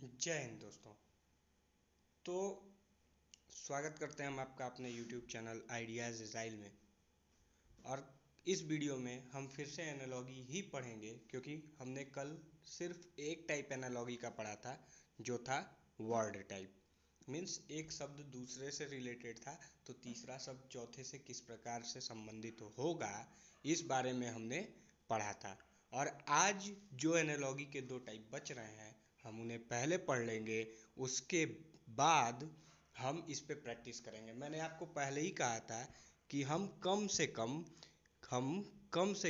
जय हिंद दोस्तों। तो स्वागत करते हैं हम आपका अपने YouTube चैनल आइडियाज़ इज़राइल में। और इस वीडियो में हम फिर से एनालॉगी ही पढ़ेंगे, क्योंकि हमने कल सिर्फ एक टाइप एनालॉगी का पढ़ा था जो था वर्ड टाइप। मीन्स एक शब्द दूसरे से रिलेटेड था तो तीसरा शब्द चौथे से किस प्रकार से संबंधित होगा, इस बारे में हमने पढ़ा था। और आज जो एनालॉगी के दो टाइप बच रहे हैं हम उन्हें पहले पढ़ लेंगे, उसके बाद हम इस पे प्रैक्टिस करेंगे। मैंने आपको पहले ही कहा था कि हम कम से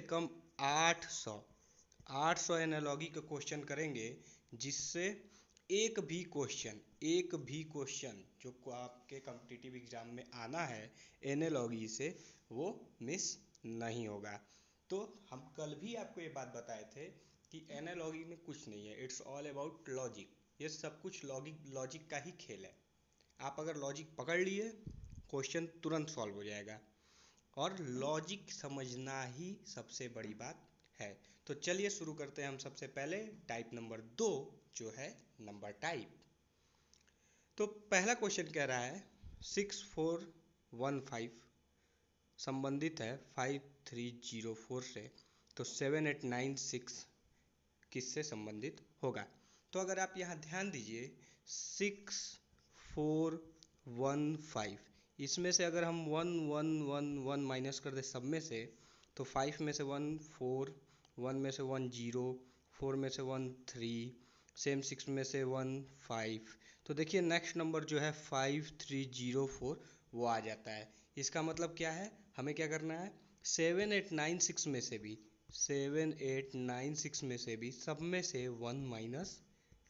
कम 800 एनालॉगी का क्वेश्चन करेंगे, जिससे एक भी क्वेश्चन जो आपके कॉम्पिटिटिव एग्जाम में आना है एनालॉगी से, वो मिस नहीं होगा। तो हम कल भी आपको ये बात बताए थे कि एनालॉगी में कुछ नहीं है, इट्स ऑल अबाउट लॉजिक। ये सब कुछ लॉजिक का ही खेल है। आप अगर लॉजिक पकड़ लिए, क्वेश्चन तुरंत सॉल्व हो जाएगा। और लॉजिक समझना ही सबसे बड़ी बात है। तो चलिए शुरू करते हैं हम सबसे पहले टाइप नंबर 2, जो है नंबर टाइप। तो पहला क्वेश्चन कह रहा है 6415 संबंधित है 5304 से, तो 7896 किससे संबंधित होगा। तो अगर आप यहाँ ध्यान दीजिए 6415, इसमें से अगर हम 1111 माइनस कर दे सब में से, तो 5 में से 1 4, 1 में से 1 0, 4 में से 1 3, सेम 6 में से 1 5। तो देखिए नेक्स्ट नंबर जो है 5304 वो आ जाता है। इसका मतलब क्या है, हमें क्या करना है, 7896 में से भी 7896 में से भी सब में से 1 माइनस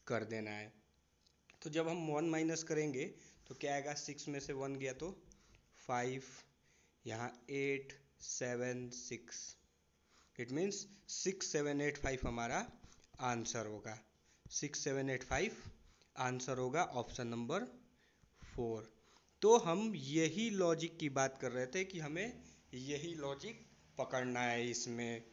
कर देना है। तो जब हम 1 माइनस करेंगे तो क्या आएगा, 6 में से 1 गया तो 5, यहाँ 8 7 6, इट मीन्स 6785 हमारा आंसर होगा। 6785 आंसर होगा ऑप्शन नंबर 4। तो हम यही लॉजिक की बात कर रहे थे कि हमें यही लॉजिक पकड़ना है इसमें।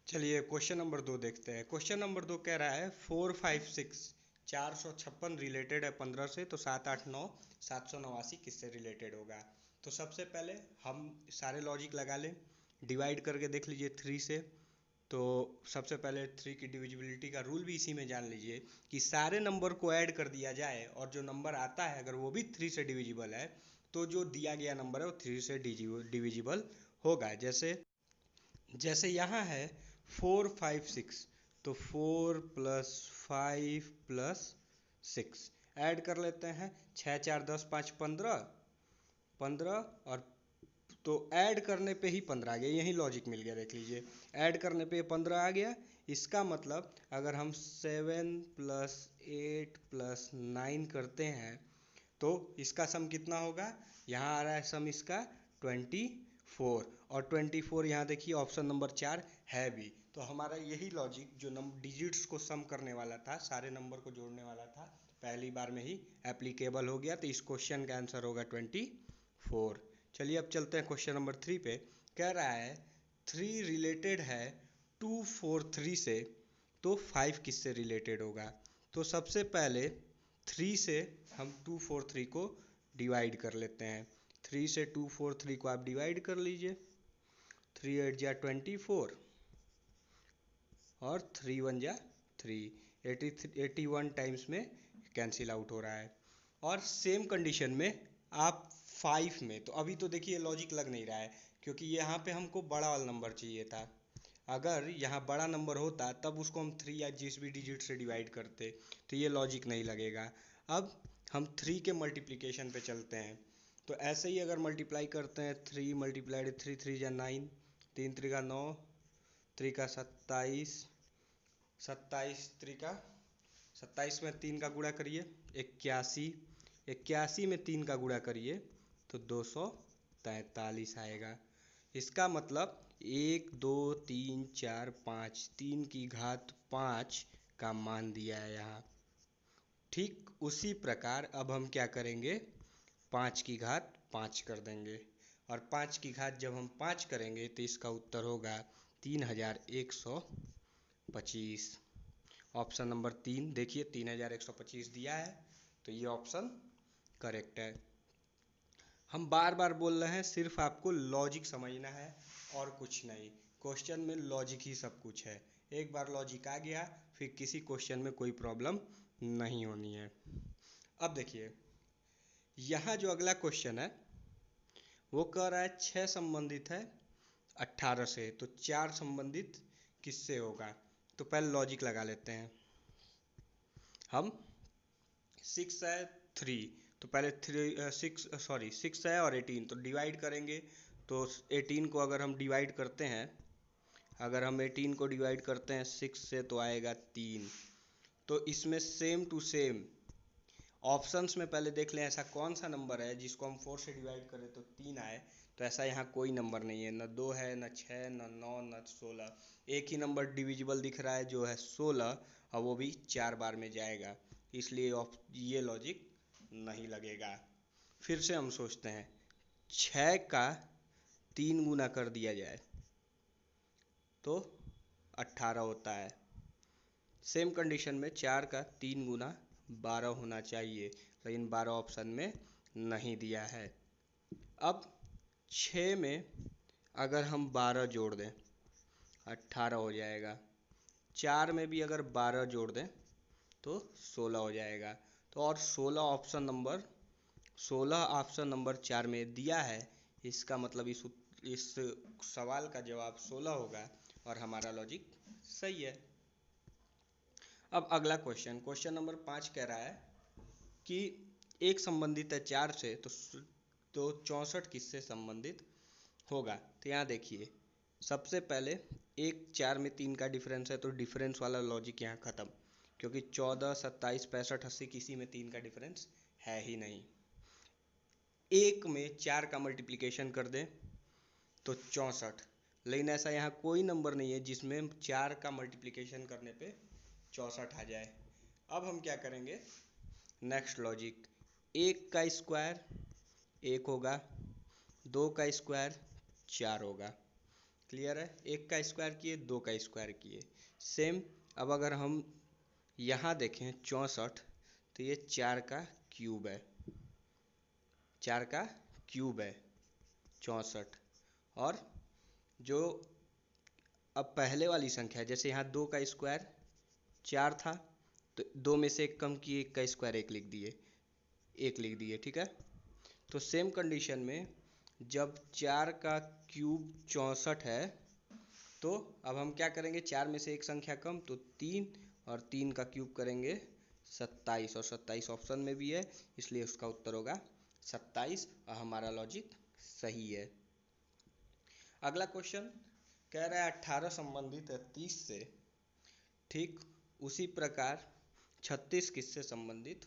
चलिए क्वेश्चन नंबर 2 देखते हैं। क्वेश्चन नंबर 2 कह रहा है 456 456 रिलेटेड है 15 से, तो 789 789 किससे रिलेटेड होगा। तो सबसे पहले हम सारे लॉजिक लगा लें, डिवाइड करके देख लीजिए 3 से। तो सबसे पहले 3 की डिविजिबिलिटी का रूल भी इसी में जान लीजिए कि सारे नंबर को ऐड कर दिया जाए और जो नंबर आता है अगर वो भी 3 से डिविजिबल है, तो जो दिया गया नंबर है वो 3 से डिविजिबल होगा। जैसे यहाँ है 456, तो 4 प्लस 5 प्लस 6 ऐड कर लेते हैं। 6 4 10 5 15 और तो ऐड करने पे ही 15 आ गया। यही लॉजिक मिल गया, देख लीजिए ऐड करने पे 15 आ गया। इसका मतलब अगर हम 7 प्लस 8 प्लस 9 करते हैं तो इसका सम कितना होगा, यहाँ आ रहा है सम इसका 24। और 24 यहाँ देखिए ऑप्शन नंबर 4 है भी। तो हमारा यही लॉजिक जो डिजिट्स को सम करने वाला था, सारे नंबर को जोड़ने वाला था, पहली बार में ही एप्लीकेबल हो गया। तो इस क्वेश्चन का आंसर होगा 24। चलिए अब चलते हैं क्वेश्चन नंबर 3 पे। कह रहा है 3 रिलेटेड है 243 से, तो 5 किससे रिलेटेड होगा। तो सबसे पहले 3 से हम 243 को डिवाइड कर लेते हैं। 3 से 243 को आप डिवाइड कर लीजिए। 3 8 जा 24 और 3 1 जा 3, 81 टाइम्स में कैंसिल आउट हो रहा है। और सेम कंडीशन में आप 5 में, तो अभी तो देखिए लॉजिक लग नहीं रहा है क्योंकि यहाँ पे हमको बड़ा वाला नंबर चाहिए था। अगर यहाँ बड़ा नंबर होता तब उसको हम 3 या जिस भी डिजिट से डिवाइड करते, तो ये लॉजिक नहीं लगेगा। अब हम 3 के मल्टीप्लिकेशन पे चलते हैं। तो ऐसे ही अगर मल्टीप्लाई करते हैं 3 मल्टीप्लाइड 3 3 जा 9, 3 3 का 9, 3 का 27, 27 3 का 27 में 3 का गुणा करिए 81, 81 में 3 का गुणा करिए तो 243 आएगा। इसका मतलब 1 2 3 4 5, 3 की घात 5 का मान दिया है यहाँ। ठीक उसी प्रकार अब हम क्या करेंगे, 5 की घात 5 कर देंगे। और 5 की घात जब हम 5 करेंगे तो इसका उत्तर होगा 3125। ऑप्शन नंबर 3 देखिए 3125 दिया है, तो ये ऑप्शन करेक्ट है। हम बार बार बोल रहे हैं, सिर्फ आपको लॉजिक समझना है और कुछ नहीं। क्वेश्चन में लॉजिक ही सब कुछ है। एक बार लॉजिक आ गया फिर किसी क्वेश्चन में कोई प्रॉब्लम नहीं होनी है। अब देखिए यहाँ जो अगला क्वेश्चन है वो कह रहा है 6 संबंधित है 18 से, तो 4 संबंधित किससे होगा। तो पहले लॉजिक लगा लेते हैं हम। 6 है 3, तो पहले 6 है और 18, तो डिवाइड करेंगे। तो 18 को अगर हम डिवाइड करते हैं, अगर हम 18 को डिवाइड करते हैं 6 से तो आएगा 3। तो इसमें सेम टू सेम ऑप्शंस में पहले देख लें ऐसा कौन सा नंबर है जिसको हम 4 से डिवाइड करें तो 3 आए। तो ऐसा यहाँ कोई नंबर नहीं है, न 2 है, न 6, न 9, न 16। एक ही नंबर डिविजिबल दिख रहा है जो है 16, और वो भी 4 बार में जाएगा, इसलिए ये लॉजिक नहीं लगेगा। फिर से हम सोचते हैं 6 का 3 गुना कर दिया जाए तो 18 होता है। सेम कंडीशन में 4 का 3 गुना 12 होना चाहिए, लेकिन 12 ऑप्शन में नहीं दिया है। अब 6 में अगर हम 12 जोड़ दें 18 हो जाएगा। 4 में भी अगर 12 जोड़ दें तो 16 हो जाएगा। तो और 16 ऑप्शन नंबर 4 में दिया है, इसका मतलब इस सवाल का जवाब 16 होगा और हमारा लॉजिक सही है। अब अगला क्वेश्चन नंबर 5 कह रहा है कि एक संबंधित है 4 से, तो 64 किससे संबंधित होगा। तो यहाँ देखिए सबसे पहले एक 4 में 3 का डिफरेंस है, तो डिफरेंस वाला लॉजिक यहाँ ख़त्म, क्योंकि 14, 27, 65, 80 किसी में 3 का डिफरेंस है ही नहीं। एक में 4 का मल्टीप्लिकेशन कर दें तो 64, लेकिन ऐसा यहाँ कोई नंबर नहीं है जिसमें 4 का मल्टीप्लिकेशन करने पे 64 आ जाए। अब हम क्या करेंगे, नेक्स्ट लॉजिक, 1 का स्क्वायर 1 होगा, 2 का स्क्वायर 4 होगा। क्लियर है, 1 का स्क्वायर किए 2 का स्क्वायर किए सेम। अब अगर हम यहाँ देखें 64, तो ये 4 का क्यूब है, 4 का क्यूब है 64। और जो अब पहले वाली संख्या है, जैसे यहाँ 2 का स्क्वायर 4 था, तो 2 में से 1 कम किए, 1 का स्क्वायर 1 लिख दिए, ठीक है। तो सेम कंडीशन में जब 4 का क्यूब 64 है, तो अब हम क्या करेंगे, 4 में से एक संख्या कम तो 3, और 3 का क्यूब करेंगे 27, और 27 ऑप्शन में भी है, इसलिए उसका उत्तर होगा 27, और हमारा लॉजिक सही है। अगला क्वेश्चन कह रहा है 18 संबंधित है 30 से, ठीक उसी प्रकार 36 किससे संबंधित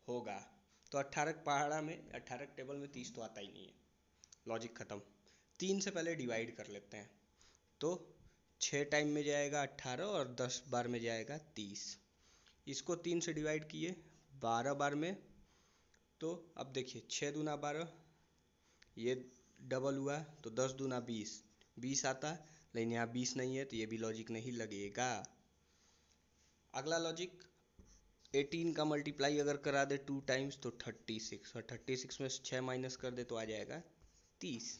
होगा। तो 18 पहाड़ा में 18 टेबल में 30 तो आता ही नहीं है, लॉजिक ख़त्म। 3 से पहले डिवाइड कर लेते हैं, तो 6 टाइम में जाएगा 18 और 10 बार में जाएगा 30। इसको 3 से डिवाइड किए 12 बार में, तो अब देखिए 6 दूना 12, ये डबल हुआ तो 10 दूना 20 आता, लेकिन यहाँ 20 नहीं है, तो ये भी लॉजिक नहीं लगेगा। अगला लॉजिक 18 का मल्टीप्लाई अगर करा दे 2 टाइम्स तो 36, और 36 में 6 माइनस कर दे तो आ जाएगा 30।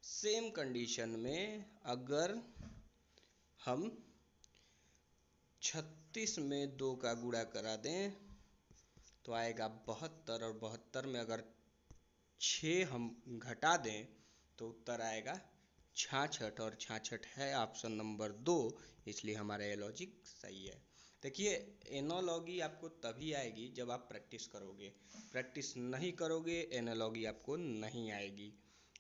सेम कंडीशन में अगर हम 36 में 2 का गुणा करा दें तो आएगा 72, और 72 में अगर 6 हम घटा दें तो उत्तर आएगा 66, और 66 है ऑप्शन नंबर 2, इसलिए हमारा ये लॉजिक सही है। देखिए एनालॉगी आपको तभी आएगी जब आप प्रैक्टिस करोगे, प्रैक्टिस नहीं करोगे एनालॉगी आपको नहीं आएगी।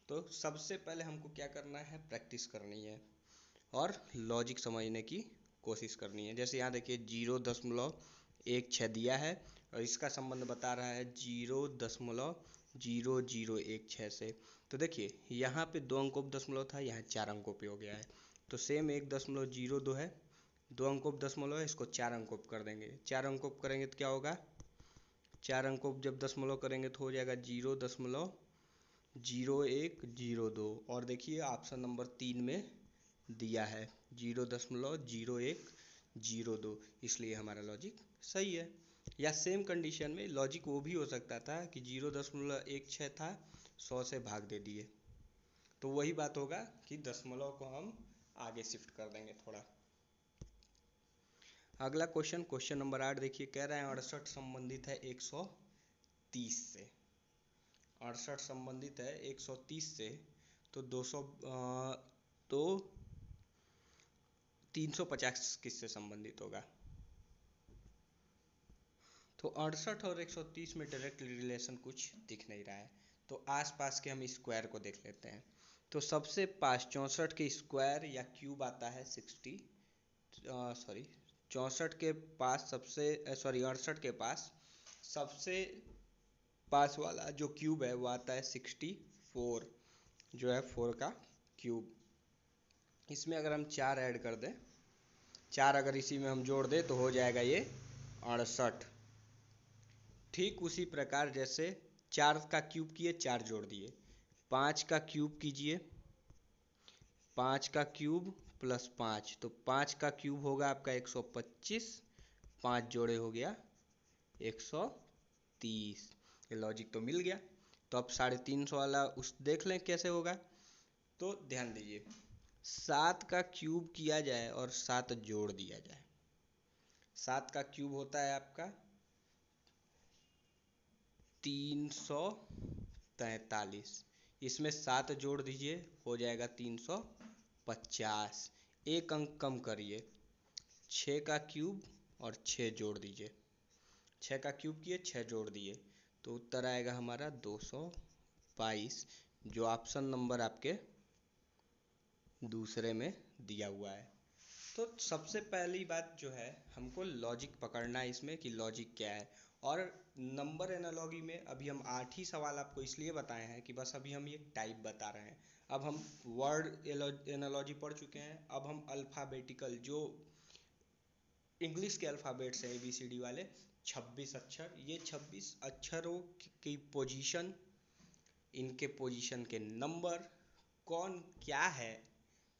तो सबसे पहले हमको क्या करना है, प्रैक्टिस करनी है और लॉजिक समझने की कोशिश करनी है। जैसे यहाँ देखिए 0.16 दिया है और इसका संबंध बता रहा है 0.0016 से। तो देखिए यहाँ पे 2 अंकों पे दशमलव था, यहाँ 4 अंकों पे हो गया है। तो सेम 1.02 है, 2 अंकों पे दशमलव है, इसको 4 अंकों पे कर देंगे। 4 अंकों पे करेंगे तो क्या होगा, 4 अंकों पे जब दशमलव करेंगे तो हो जाएगा 0.0102। और देखिए ऑप्शन नंबर 3 में दिया है 0.0102, 0 2, इसलिए हमारा लॉजिक सही है। या सेम कंडीशन में लॉजिक वो भी हो सकता था कि 0.16 था, 100 से भाग दे दिए, तो वही बात होगा कि दशमलव को हम आगे शिफ्ट कर देंगे थोड़ा। अगला क्वेश्चन, क्वेश्चन नंबर 8 देखिए, कह रहा है 68 संबंधित है 130 से। 68 संबंधित है 130 से, तो 200 तो 350 किससे संबंधित होगा? तो 68 और 130 में डायरेक्ट रिलेशन कुछ दिख नहीं रहा है, तो आसपास के हम स्क्वायर को देख लेते हैं। तो सबसे पास 64 के स्क्वायर या क्यूब आता है 60, सॉरी 64 के पास सबसे, सॉरी 68 के पास सबसे पास वाला जो क्यूब है वो आता है 64, जो है 4 का क्यूब। इसमें अगर हम 4 ऐड कर दें, 4 अगर इसी में हम जोड़ दें तो हो जाएगा ये 68। ठीक उसी प्रकार जैसे 4 का क्यूब किए, 4 जोड़ दिए, 5 का क्यूब कीजिए, 5 का क्यूब प्लस 5, तो 5 का क्यूब होगा आपका 125, 5 जोड़े हो गया 130। ये लॉजिक तो मिल गया। तो अब 350 वाला उस देख लें कैसे होगा। तो ध्यान दीजिए, 7 का क्यूब किया जाए और 7 जोड़ दिया जाए। 7 का क्यूब होता है आपका 343, इसमें 7 जोड़ दीजिए, हो जाएगा 350। एक अंक कम करिए, 6 का क्यूब और 6 जोड़ दीजिए, 6 का क्यूब किए, 6 जोड़ दिए, तो उत्तर आएगा हमारा 222, जो ऑप्शन नंबर आपके दूसरे में दिया हुआ है। तो सबसे पहली बात जो है, हमको लॉजिक पकड़ना है इसमें कि लॉजिक क्या है। और नंबर एनालॉजी में अभी हम 8 ही सवाल आपको इसलिए बताए हैं कि बस अभी हम ये टाइप बता रहे हैं। अब हम वर्ड एनालॉजी पढ़ चुके हैं, अब हम अल्फ़ाबेटिकल जो इंग्लिश के अल्फ़ाबेट्स हैं ABCD वाले 26 अक्षर, ये 26 अक्षरों की पोजीशन, इनके पोजीशन के नंबर, कौन क्या है,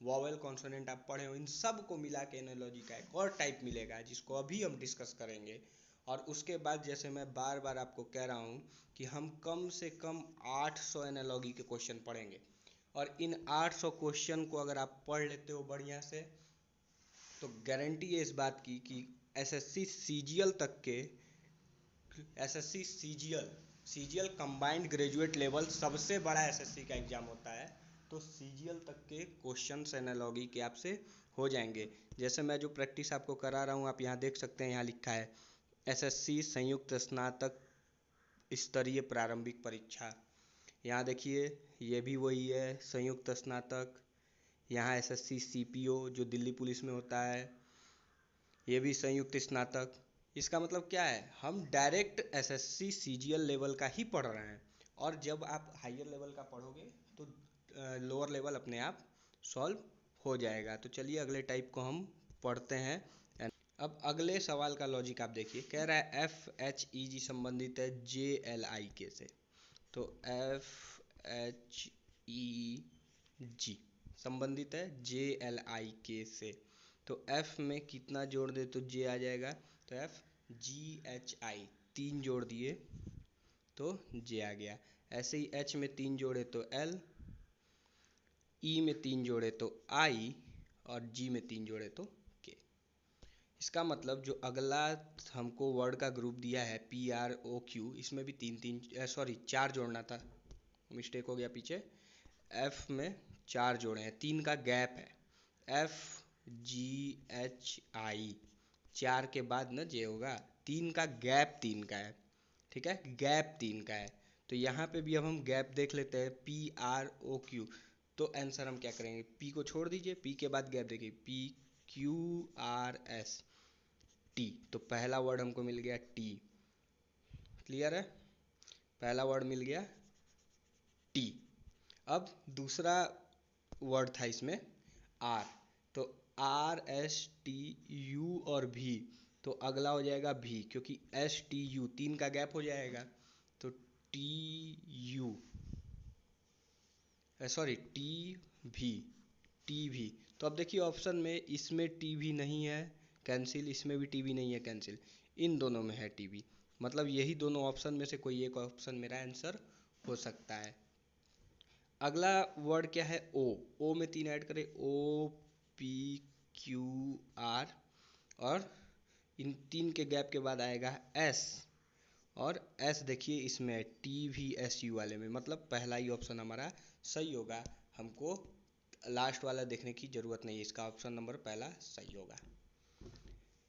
वॉवेल कॉन्सोनेंट आप पढ़े हो, इन सब को मिला के एनालॉजी का एक और टाइप मिलेगा जिसको अभी हम डिस्कस करेंगे। और उसके बाद जैसे मैं बार बार आपको कह रहा हूँ कि हम कम से कम 800 एनालॉजी के क्वेश्चन पढ़ेंगे, और इन 800 क्वेश्चन को अगर आप पढ़ लेते हो बढ़िया से, तो गारंटी है इस बात की कि SSC CGL तक के, SSC CGL combined graduate level सबसे बड़ा SSC का एग्ज़ाम होता है, तो CGL तक के क्वेश्चंस एनालॉजी के आपसे हो जाएंगे। जैसे मैं जो प्रैक्टिस आपको करा रहा हूँ, आप यहाँ देख सकते हैं, यहाँ लिखा है SSC संयुक्त स्नातक स्तरीय प्रारंभिक परीक्षा। यहाँ देखिए ये भी वही है, संयुक्त स्नातक। यहाँ SSC CPO जो दिल्ली पुलिस में होता है, ये भी संयुक्त स्नातक। इसका मतलब क्या है, हम डायरेक्ट SSC CGL लेवल का ही पढ़ रहे हैं, और जब आप हायर लेवल का पढ़ोगे तो लोअर लेवल अपने आप सॉल्व हो जाएगा। तो चलिए अगले टाइप को हम पढ़ते हैं। अब अगले सवाल का लॉजिक आप देखिए, कह रहा है FHEG संबंधित है JLIK से। तो FHEG संबंधित है JLIK से, तो F में कितना जोड़ दे तो J आ जाएगा, तो FGHI 3 जोड़ दिए तो J आ गया। ऐसे ही H में 3 जोड़े तो L, E में 3 जोड़े तो I, और G में 3 जोड़े तो K। इसका मतलब जो अगला हमको वर्ड का ग्रुप दिया है PROQ, इसमें भी 4 जोड़ना था, मिस्टेक हो गया पीछे। F में 4 जोड़े हैं, 3 का गैप है, FGHI 4 के बाद न J होगा, 3 का गैप 3 का है, ठीक है, गैप 3 का है। तो यहाँ पे भी अब हम गैप देख लेते हैं, PROQ। तो आंसर हम क्या करेंगे, P को छोड़ दीजिए, P के बाद गैप देखिए, PQRS T, तो पहला वर्ड हमको मिल गया T। क्लियर है, पहला वर्ड मिल गया T। अब दूसरा वर्ड था इसमें R, तो RSTU और V, तो अगला हो जाएगा V, क्योंकि STU 3 का गैप हो जाएगा, तो TU, सॉरी TV। तो अब देखिए ऑप्शन में इसमें TV नहीं है, कैंसिल, इसमें भी टीवी नहीं है कैंसिल, इन दोनों में है टीवी। मतलब यही दोनों ऑप्शन में से कोई एक ऑप्शन मेरा आंसर हो सकता है। अगला वर्ड क्या है, ओ। ओ में 3 ऐड करें, ओ पी क्यू आर, और इन 3 के गैप के बाद आएगा एस, और एस देखिए इसमें है टी वी एस यू वाले में, मतलब पहला ही ऑप्शन हमारा सही होगा। हमको लास्ट वाला देखने की जरूरत नहीं है, इसका ऑप्शन नंबर पहला सही होगा।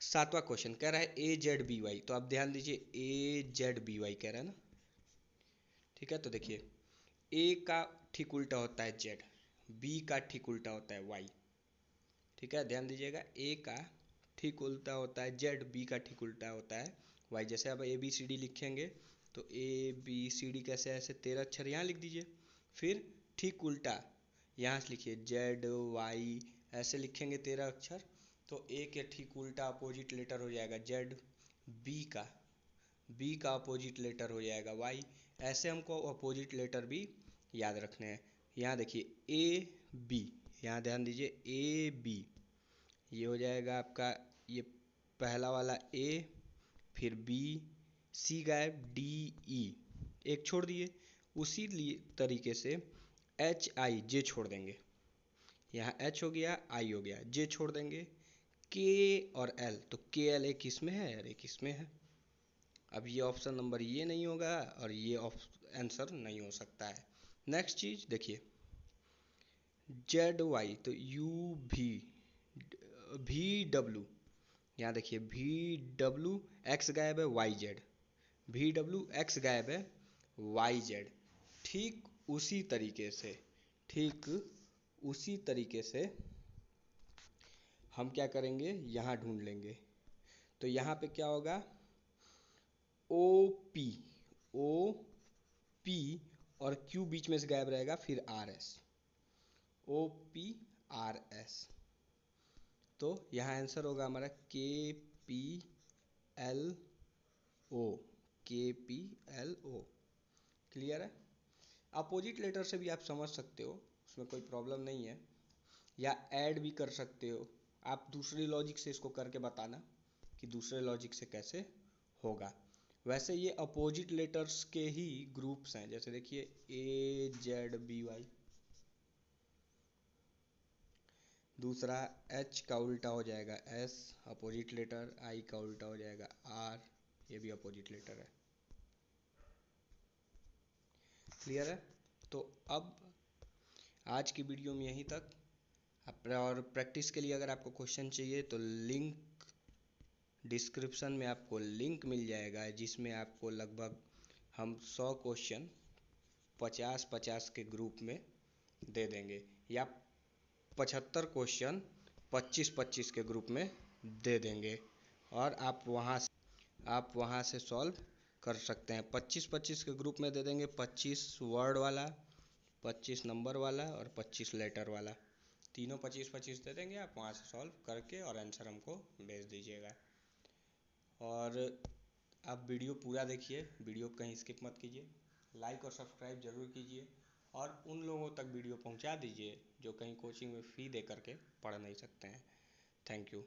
7वां क्वेश्चन कह रहा है ए जेड बी वाई, तो आप ध्यान दीजिए ए जेड बी वाई कह रहा है ना, ठीक है। तो देखिए ए का ठीक उल्टा होता है जेड, बी का ठीक उल्टा होता है वाई, ठीक है। ध्यान दीजिएगा ए का ठीक उल्टा होता है जेड, बी का ठीक उल्टा होता है वाई। जैसे अब ए बी सी डी लिखेंगे तो ए बी सी डी कैसे, ऐसे 13 अक्षर यहाँ लिख दीजिए, फिर ठीक उल्टा यहाँ से लिखिए जेड वाई, ऐसे लिखेंगे 13 अक्षर, तो ए के ठीक उल्टा अपोजिट लेटर हो जाएगा जेड, बी का बी का अपोजिट लेटर हो जाएगा वाई। ऐसे हमको अपोजिट लेटर भी याद रखने हैं। यहाँ देखिए ए बी, यहाँ ध्यान दीजिए ए बी, ये हो जाएगा आपका ये पहला वाला ए, फिर बी, सी गायब, डी ई एक छोड़ दिए, उसी तरीके से एच आई जे छोड़ देंगे, यहाँ एच हो गया आई हो गया, जे छोड़ देंगे, के और एल, तो के एल एक इसमें है और एक इसमें है। अब ये ऑप्शन नंबर ये नहीं होगा और ये आंसर नहीं हो सकता है। नेक्स्ट चीज देखिए जेड वाई, तो यू भी वी डब्ल्यू, यहाँ देखिए वी डब्ल्यू एक्स गायब है Y Z, V W X गायब है वाई जेड। ठीक उसी तरीके से, ठीक उसी तरीके से हम क्या करेंगे, यहाँ ढूंढ लेंगे। तो यहाँ पे क्या होगा, ओ पी, ओ पी और क्यू बीच में से गायब रहेगा, फिर R S, O P R S. तो यहाँ आंसर होगा हमारा के पी एल ओ, के पी एल ओ। क्लियर है। अपोजिट लेटर से भी आप समझ सकते हो, उसमें कोई प्रॉब्लम नहीं है, या ऐड भी कर सकते हो आप। दूसरे लॉजिक से इसको करके बताना कि दूसरे लॉजिक से कैसे होगा। वैसे ये अपोजिट लेटर्स के ही ग्रुप्स हैं, जैसे देखिए ए जेड बी वाई, दूसरा एच का उल्टा हो जाएगा एस अपोजिट लेटर, आई का उल्टा हो जाएगा आर, ये भी अपोजिट लेटर है। क्लियर है। तो अब आज की वीडियो में यहीं तक। और प्रैक्टिस के लिए अगर आपको क्वेश्चन चाहिए तो लिंक डिस्क्रिप्शन में आपको लिंक मिल जाएगा, जिसमें आपको लगभग हम 100 क्वेश्चन 50-50 के ग्रुप में दे देंगे, या 75 क्वेश्चन 25-25 के ग्रुप में दे देंगे, और आप वहाँ से सॉल्व कर सकते हैं। 25-25 के ग्रुप में दे देंगे, 25 वर्ड वाला, 25 नंबर वाला और 25 लेटर वाला, तीनों 25-25 दे देंगे। आप वहाँ से सॉल्व करके और आंसर हमको भेज दीजिएगा। और आप वीडियो पूरा देखिए, वीडियो कहीं स्किप मत कीजिए, लाइक और सब्सक्राइब जरूर कीजिए, और उन लोगों तक वीडियो पहुंचा दीजिए जो कहीं कोचिंग में फ़ी दे करके पढ़ नहीं सकते हैं। Thank you.